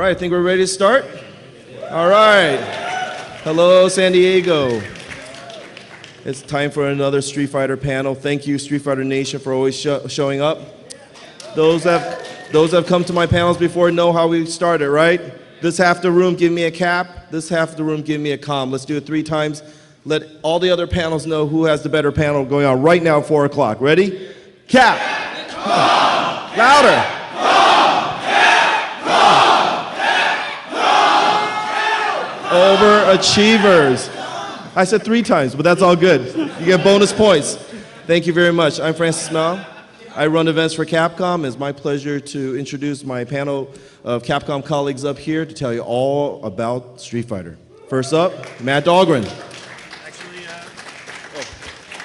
right, I think we're ready to start. All right. Hello, San Diego. It's time for another Street Fighter panel. Thank you, Street Fighter Nation, for always showing up. Those that have come to my panels before know how we started, right? This half the room, give me a cap. This half the room, give me a com. Let's do it 3 times. Let all the other panels know who has the better panel going on right now at 4 o'clock. Ready? Cap. Louder. Overachievers. I said 3 times, but that's all good. You get bonus points. Thank you very much. I'm Francis Mao. I run events for Capcom. It's my pleasure to introduce my panel of Capcom colleagues up here to tell you all about Street Fighter. First up, Matt Dahlgren.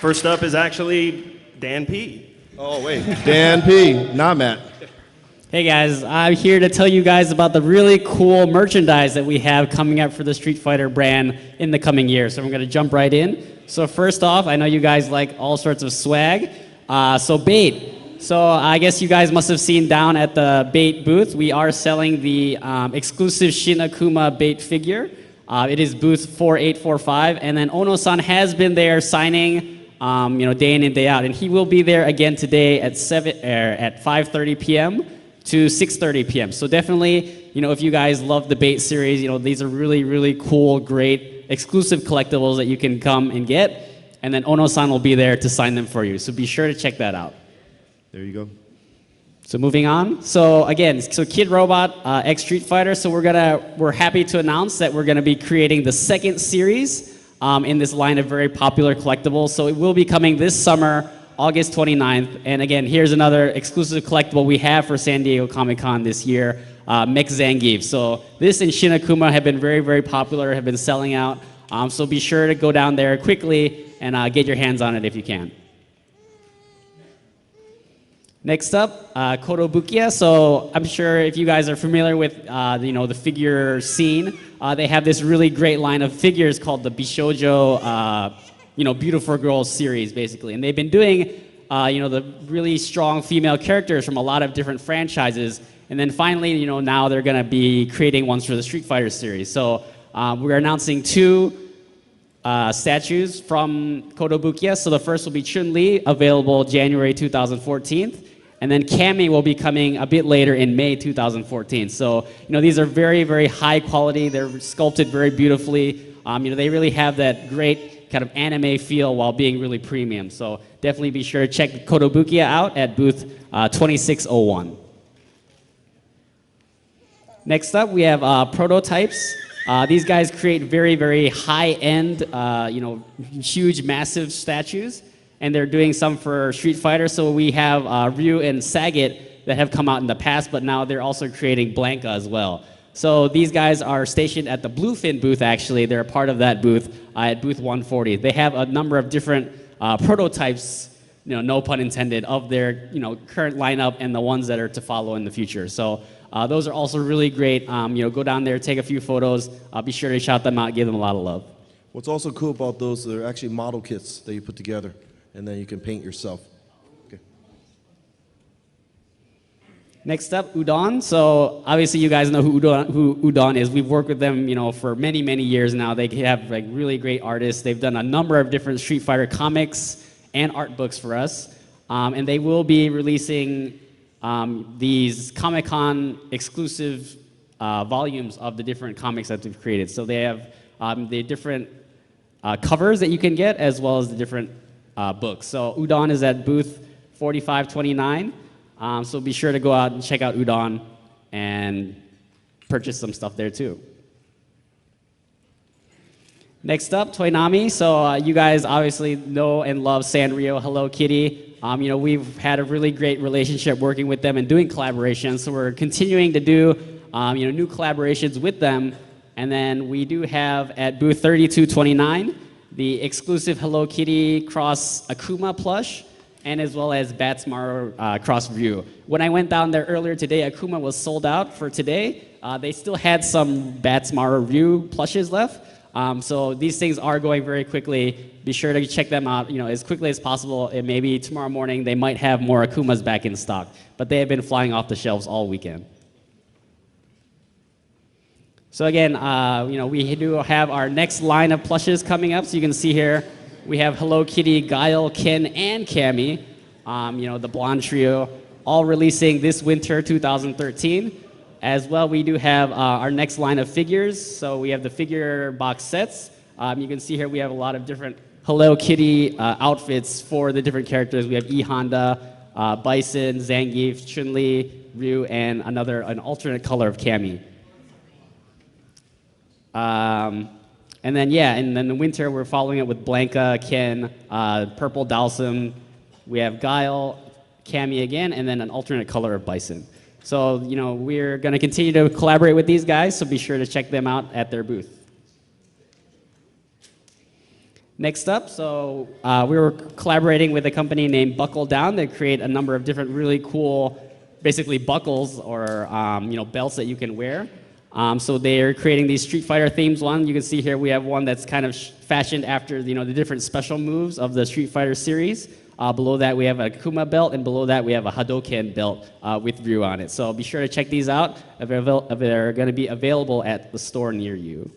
First up is actually Dan P. Oh, wait. Dan P., not Matt. Hey guys, I'm here to tell you guys about the really cool merchandise that we have coming up for the Street Fighter brand in the coming year. So I'm going to jump right in. So first off, I know you guys like all sorts of swag. So Bait. So I guess you guys must have seen down at the Bait booth, we are selling the exclusive Shin Akuma Bait figure. It is booth 4845, and then Ono-san has been there signing day in and day out, and he will be there again today at 5:30 p.m. to 6:30 p.m. So definitely, if you guys love the Bait series, these are really, really cool, great, exclusive collectibles that you can come and get. And then Ono-san will be there to sign them for you. So be sure to check that out. There you go. So moving on. So again, Kid Robot X Street Fighter. So we're happy to announce that we're gonna be creating the second series in this line of very popular collectibles. So it will be coming this summer, August 29th. And again, here's another exclusive collectible we have for San Diego Comic-Con this year, Mech Zangief. So this and Shin Akuma have been very, very popular, have been selling out. So be sure to go down there quickly and get your hands on it if you can. Next up, Kotobukiya. So I'm sure if you guys are familiar with the figure scene, they have this really great line of figures called the Bishoujo Beautiful Girls series, basically. And they've been doing, the really strong female characters from a lot of different franchises. And then finally, now they're going to be creating ones for the Street Fighter series. So we're announcing 2 statues from Kotobukiya. So the first will be Chun-Li, available January 2014. And then Cammy will be coming a bit later in May 2014. So, these are very, very high quality. They're sculpted very beautifully. They really have that great kind of anime feel while being really premium. So definitely be sure to check Kotobukiya out at booth 2601. Next up, we have prototypes. These guys create very, very high-end, huge, massive statues. And they're doing some for Street Fighter. So we have Ryu and Sagat that have come out in the past, but now they're also creating Blanka as well. So these guys are stationed at the Bluefin booth, actually. They're a part of that booth at booth 140. They have a number of different prototypes, no pun intended, of their current lineup and the ones that are to follow in the future. So those are also really great. Go down there, take a few photos. Be sure to shout them out, give them a lot of love. What's also cool about those, they're actually model kits that you put together, and then you can paint yourself. Okay. Next up, Udon. So obviously you guys know who Udon is. We've worked with them, for many, many years now. They have really great artists. They've done a number of different Street Fighter comics and art books for us. And they will be releasing these ComicCon exclusive volumes of the different comics that they've created. So they have the different covers that you can get, as well as the different books. So Udon is at booth 4529. So be sure to go out and check out Udon and purchase some stuff there too. Next up, Toynami. So you guys obviously know and love Sanrio, Hello Kitty. We've had a really great relationship working with them and doing collaborations. So we're continuing to do new collaborations with them. And then we do have at booth 3229 the exclusive Hello Kitty cross Akuma plush, and as well as Batsmaru cross Ryu. When I went down there earlier today, Akuma was sold out for today. They still had some Batsmaru Ryu plushes left. So these things are going very quickly. Be sure to check them out as quickly as possible. And maybe tomorrow morning they might have more Akumas back in stock. But they have been flying off the shelves all weekend. So again, we do have our next line of plushes coming up. So you can see here, we have Hello Kitty, Guile, Ken, and Cammy, the blonde trio, all releasing this winter 2013. As well, we do have our next line of figures. So we have the figure box sets. You can see here we have a lot of different Hello Kitty outfits for the different characters. We have E Honda, Bison, Zangief, Chun-Li, Ryu, and an alternate color of Cammy. And then the winter we're following it with Blanca, Ken, purple Dalsum. We have Guile, Cammy again, and then an alternate color of Bison. So we're going to continue to collaborate with these guys. So be sure to check them out at their booth. Next up, we were collaborating with a company named Buckle Down that create a number of different really cool, basically buckles or belts that you can wear. So they're creating these Street Fighter themes. One you can see here, we have one that's kind of fashioned after the different special moves of the Street Fighter series. Below that we have a Kuma belt, and below that we have a Hadoken belt with Ryu on it. So be sure to check these out. They're going to be available at the store near you.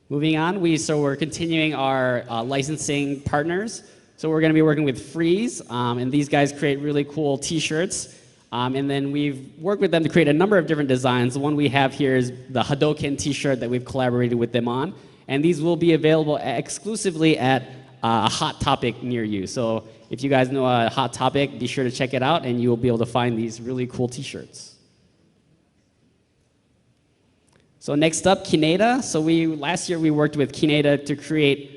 Moving on, we're continuing our licensing partners. So we're going to be working with Freeze, and these guys create really cool T-shirts. And then we've worked with them to create a number of different designs. The one we have here is the Hadoken T-shirt that we've collaborated with them on. And these will be available exclusively at a Hot Topic near you. So if you guys know a Hot Topic, be sure to check it out, and you will be able to find these really cool T-shirts. So next up, Kineda. So last year we worked with Kineda to create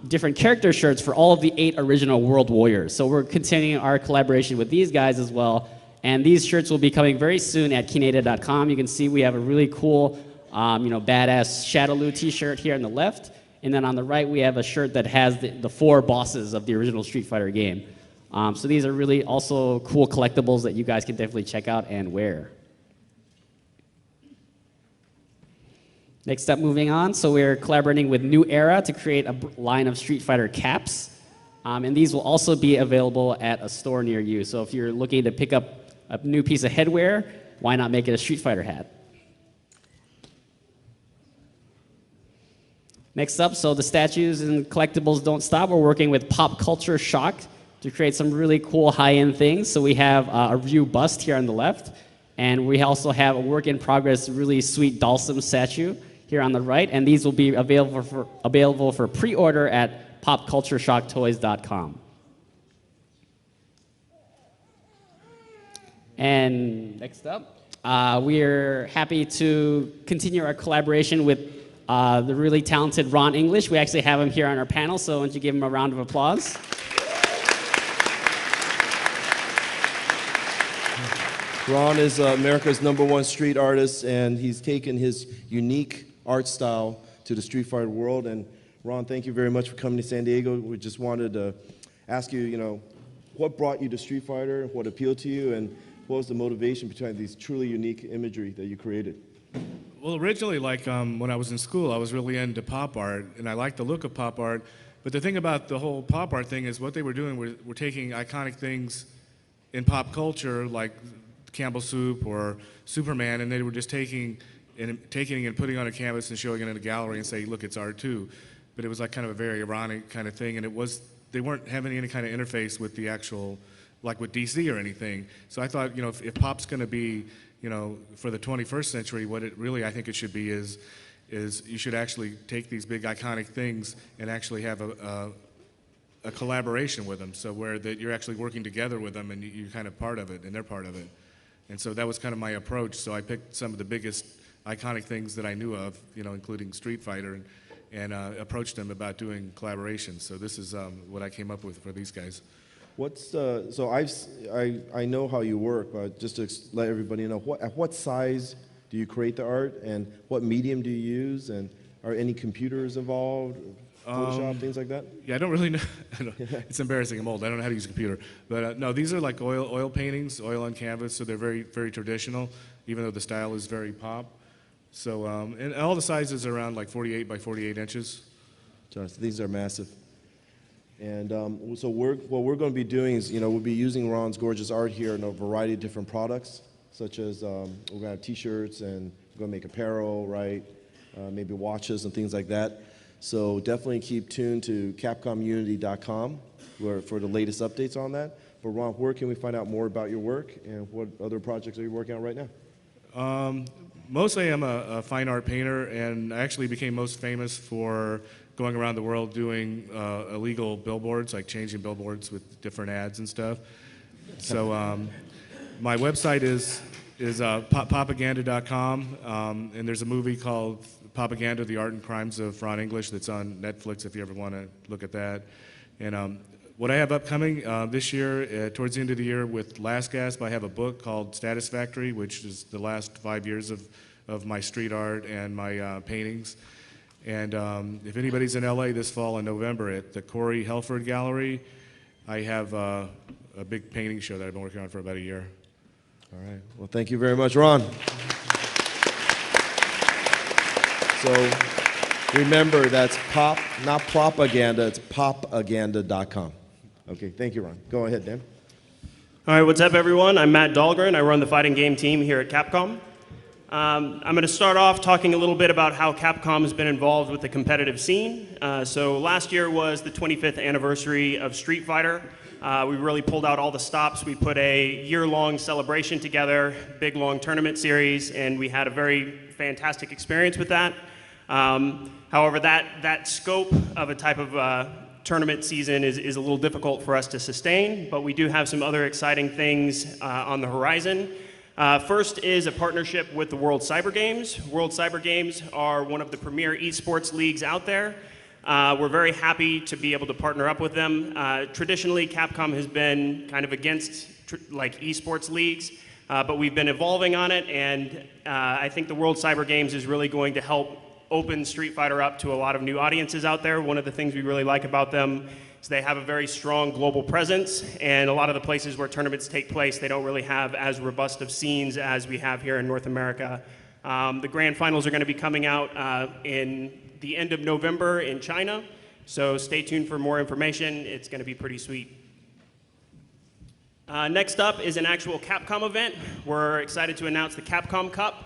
different character shirts for all of the 8 original World Warriors. So we're continuing our collaboration with these guys as well. And these shirts will be coming very soon at kineda.com. You can see we have a really cool, badass Shadowloo T-shirt here on the left. And then on the right, we have a shirt that has the 4 bosses of the original Street Fighter game. So these are really also cool collectibles that you guys can definitely check out and wear. Next up, moving on, so we're collaborating with New Era to create a line of Street Fighter caps. And these will also be available at a store near you. So if you're looking to pick up a new piece of headwear, why not make it a Street Fighter hat? Next up, so the statues and collectibles don't stop. We're working with Pop Culture Shock to create some really cool high-end things. So we have a Ryu bust here on the left, and we also have a work-in-progress, really sweet Dalsum statue here on the right, and these will be available for pre-order at popcultureshocktoys.com. And next up, we're happy to continue our collaboration with the really talented Ron English. We actually have him here on our panel, so why don't you give him a round of applause. Ron is America's #1 street artist, and he's taken his unique art style to the Street Fighter world. And Ron, thank you very much for coming to San Diego. We just wanted to ask you, what brought you to Street Fighter, what appealed to you, and what was the motivation behind these truly unique imagery that you created? Well, originally, when I was in school, I was really into pop art, and I liked the look of pop art. But the thing about the whole pop art thing is what they were doing were taking iconic things in pop culture, like Campbell Soup or Superman, and they were just taking it and putting it on a canvas and showing it in a gallery and saying, look, it's art too. But it was like kind of a very ironic kind of thing, and they weren't having any kind of interface with the actual, like with DC or anything. So I thought, if pop's going to be, for the 21st century, what it really I think it should be is you should actually take these big iconic things and actually have a collaboration with them, so where that you're actually working together with them and you're kind of part of it and they're part of it. And so that was kind of my approach. So I picked some of the biggest iconic things that I knew of, including Street Fighter, and approached them about doing collaborations. So this is what I came up with for these guys. So I know how you work, but just to let everybody know, at what size do you create the art, and what medium do you use, and are any computers involved, Photoshop, things like that? Yeah, I don't really know. It's embarrassing, I'm old. I don't know how to use a computer. But no, these are like oil paintings, oil on canvas, so they're very, very traditional, even though the style is very pop. So, and all the sizes are around like 48 by 48 inches. So these are massive. And so what we're going to be doing is, we'll be using Ron's gorgeous art here in a variety of different products. such as we're going to have T-shirts and we're going to make apparel, right? Maybe watches and things like that. So definitely keep tuned to CapcomUnity.com for the latest updates on that. But Ron, where can we find out more about your work, and what other projects are you working on right now? Mostly I'm a fine art painter, and I actually became most famous for going around the world doing illegal billboards, like changing billboards with different ads and stuff. So my website is popaganda.com, and there's a movie called Propaganda, The Art and Crimes of Ron English that's on Netflix if you ever want to look at that. And what I have upcoming this year, towards the end of the year with Last Gasp, I have a book called Status Factory, which is the last 5 years of my street art and my paintings. And if anybody's in LA this fall in November at the Corey Helford Gallery, I have a big painting show that I've been working on for about a year. All right. Well, thank you very much, Ron. So remember, that's not propaganda, it's popaganda.com. Okay, thank you, Ron. Go ahead, Dan. All right, what's up, everyone? I'm Matt Dahlgren. I run the fighting game team here at Capcom. I'm going to start off talking a little bit about how Capcom has been involved with the competitive scene. So last year was the 25th anniversary of Street Fighter. We really pulled out all the stops. We put a year-long celebration together, big, long tournament series, and we had a very fantastic experience with that. However, that scope of a type of tournament season is a little difficult for us to sustain, but we do have some other exciting things on the horizon. First is a partnership with the World Cyber Games. World Cyber Games are one of the premier esports leagues out there. We're very happy to be able to partner up with them. Traditionally, Capcom has been kind of against like esports leagues, but we've been evolving on it, and I think the World Cyber Games is really going to help open Street Fighter up to a lot of new audiences out there. One of the things we really like about them is they have a very strong global presence, and a lot of the places where tournaments take place, they don't really have as robust of scenes as we have here in North America. The grand finals are going to be coming out in the end of November in China, so stay tuned for more information. It's going to be pretty sweet. Next up is an actual Capcom event. We're excited to announce the Capcom Cup.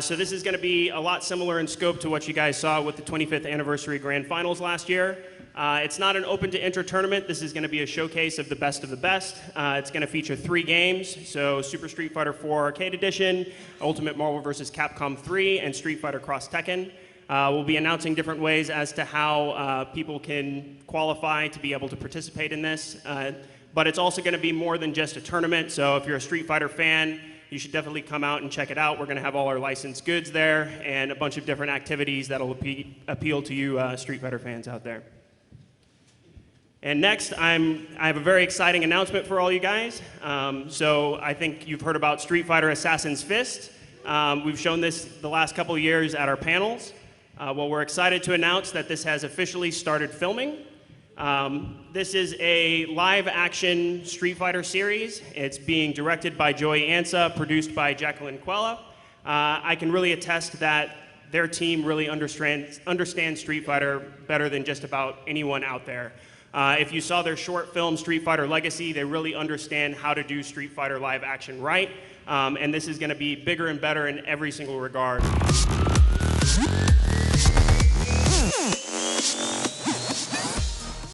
So this is going to be a lot similar in scope to what you guys saw with the 25th anniversary grand finals last year. It's not an open to enter tournament. This is going to be a showcase of the best of the best. It's going to feature 3 games, so Super Street Fighter 4 Arcade Edition, Ultimate Marvel vs. Capcom 3, and Street Fighter Cross Tekken. We'll be announcing different ways as to how people can qualify to be able to participate in this. But it's also going to be more than just a tournament, so if you're a Street Fighter fan, you should definitely come out and check it out. We're going to have all our licensed goods there and a bunch of different activities that will appeal to you Street Fighter fans out there. And next, I have a very exciting announcement for all you guys. So I think you've heard about Street Fighter Assassin's Fist. We've shown this the last couple of years at our panels. Well, we're excited to announce that this has officially started filming. This is a live-action Street Fighter series. It's being directed by Joey Ansa, produced by Jacqueline Quella. I can really attest that their team really understands Street Fighter better than just about anyone out there. If you saw their short film, Street Fighter Legacy, they really understand how to do Street Fighter live action right. And this is going to be bigger and better in every single regard.